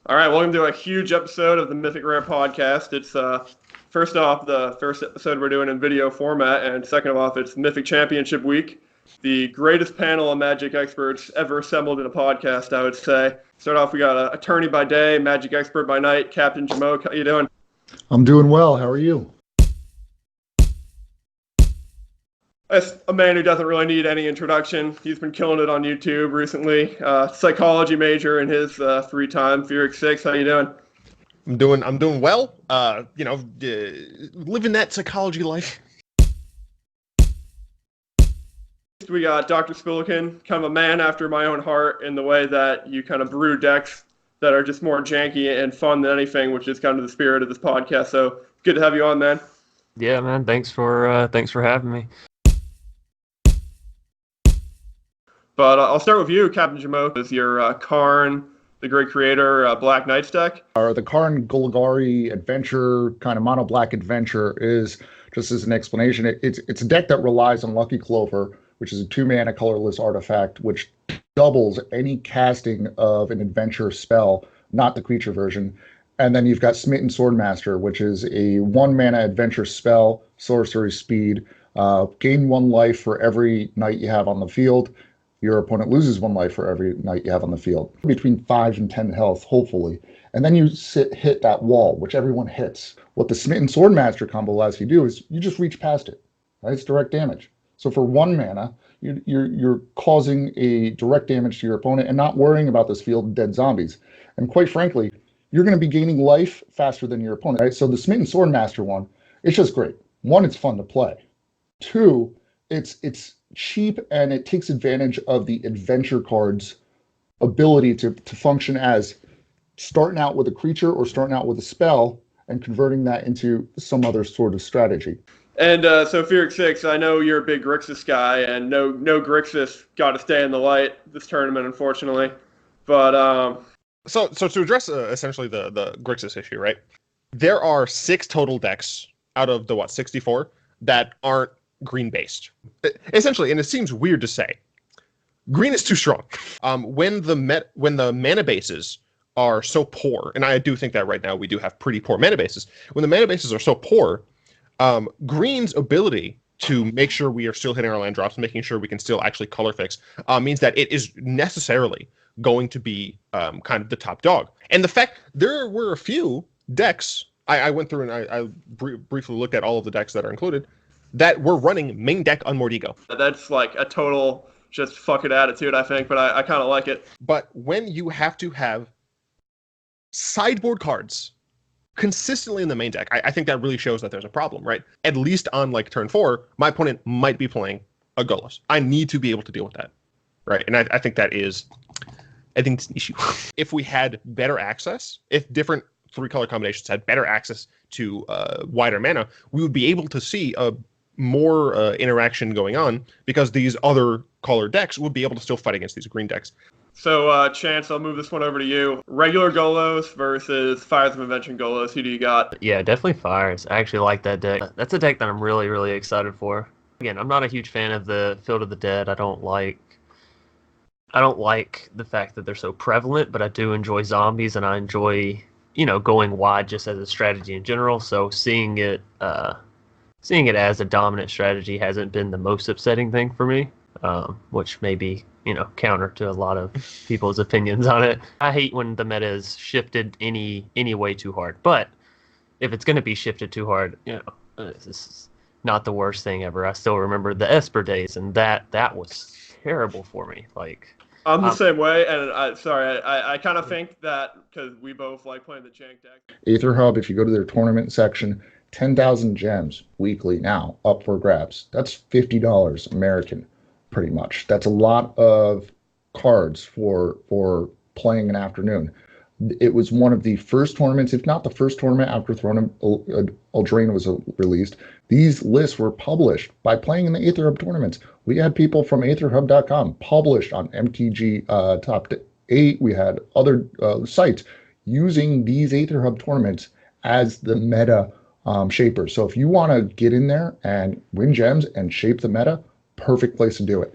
All right, welcome to a huge episode of the Mythic Podcast. It's first off the first episode we're doing in video format, and second off, it's Mythic Championship week. The greatest panel of Magic experts ever assembled in a podcast, I would say. Start off, we got a attorney by day, Magic expert by night, Captain Jamoke. How you doing? I'm doing well. How are you? As a man who doesn't really need any introduction, he's been killing it on YouTube recently. Psychology major in his free time. ThyrixSyx, how you doing? I'm doing well. Living that psychology life. We got Dr. Spillikin, kind of a man after my own heart in the way that you kind of brew decks that are just more janky and fun than anything, which is kind of the spirit of this podcast. So good to have you on, man. Yeah, man. Thanks for having me. But I'll start with you, Captain Jamoke. Is your Karn, the great creator, Black Knights deck? The Karn Golgari adventure, kind of mono black adventure, is just as an explanation. It's a deck that relies on Lucky Clover, which is a 2-mana colorless artifact, which doubles any casting of an adventure spell, not the creature version. And then you've got Smitten Swordmaster, which is a 1-mana adventure spell, sorcery speed, gain 1 life for every knight you have on the field. Your opponent loses 1 life for every knight you have on the field, between 5 and 10 health, hopefully. And then you hit that wall, which everyone hits. What the Smitten Swordmaster combo allows you to do is you just reach past it. Right? It's direct damage. So for 1 mana, you're causing a direct damage to your opponent and not worrying about this field of dead zombies. And quite frankly, you're going to be gaining life faster than your opponent. Right? So the Smitten Swordmaster one, it's just great. 1, it's fun to play. 2, it's cheap, and it takes advantage of the adventure card's ability to function as starting out with a creature or starting out with a spell and converting that into some other sort of strategy. And so ThyrixSyx, I know you're a big Grixis guy, and no Grixis got to stay in the light this tournament, unfortunately. But So to address essentially the Grixis issue, right? There are 6 total decks out of the 64 that aren't green based, essentially, and it seems weird to say. Green is too strong. When the mana bases are so poor, and I do think that right now we do have pretty poor mana bases. When the mana bases are so poor, green's ability to make sure we are still hitting our land drops, making sure we can still actually color fix, means that it is necessarily going to be kind of the top dog. And the fact there were a few decks, I went through and I briefly looked at all of the decks that are included, that we're running main deck Unmoored Ego. That's like a total just fuck it attitude, I think, but I kind of like it. But when you have to have sideboard cards consistently in the main deck, I think that really shows that there's a problem, right? At least on like turn 4, my opponent might be playing a Golos. I need to be able to deal with that, right? And I think it's an issue. If we had better access, if different 3-color combinations had better access to wider mana, we would be able to see more interaction going on, because these other color decks would be able to still fight against these green decks. So, Chance, I'll move this one over to you. Regular Golos versus Fires of Invention Golos. Who do you got? Yeah, definitely Fires. I actually like that deck. That's a deck that I'm really, really excited for. Again, I'm not a huge fan of the Field of the Dead. I don't like the fact that they're so prevalent, but I do enjoy zombies, and I enjoy, going wide just as a strategy in general. So seeing it as a dominant strategy hasn't been the most upsetting thing for me, which may be, counter to a lot of people's opinions on it. I hate when the meta is shifted any way too hard, but if it's going to be shifted too hard, this is not the worst thing ever. I still remember the Esper days, and that was terrible for me. Like, I'm the same way, and I kind of think that because we both like playing the jank deck. Aetherhub, if you go to their tournament section, 10,000 gems weekly now up for grabs. That's $50 American, pretty much. That's a lot of cards for playing an afternoon. It was one of the first tournaments, if not the first tournament after Throne of Eldraine was released. These lists were published by playing in the Aetherhub tournaments. We had people from Aetherhub.com published on MTG Top 8. We had other sites using these Aetherhub tournaments as the meta shapers. So if you want to get in there and win gems and shape the meta, perfect place to do it.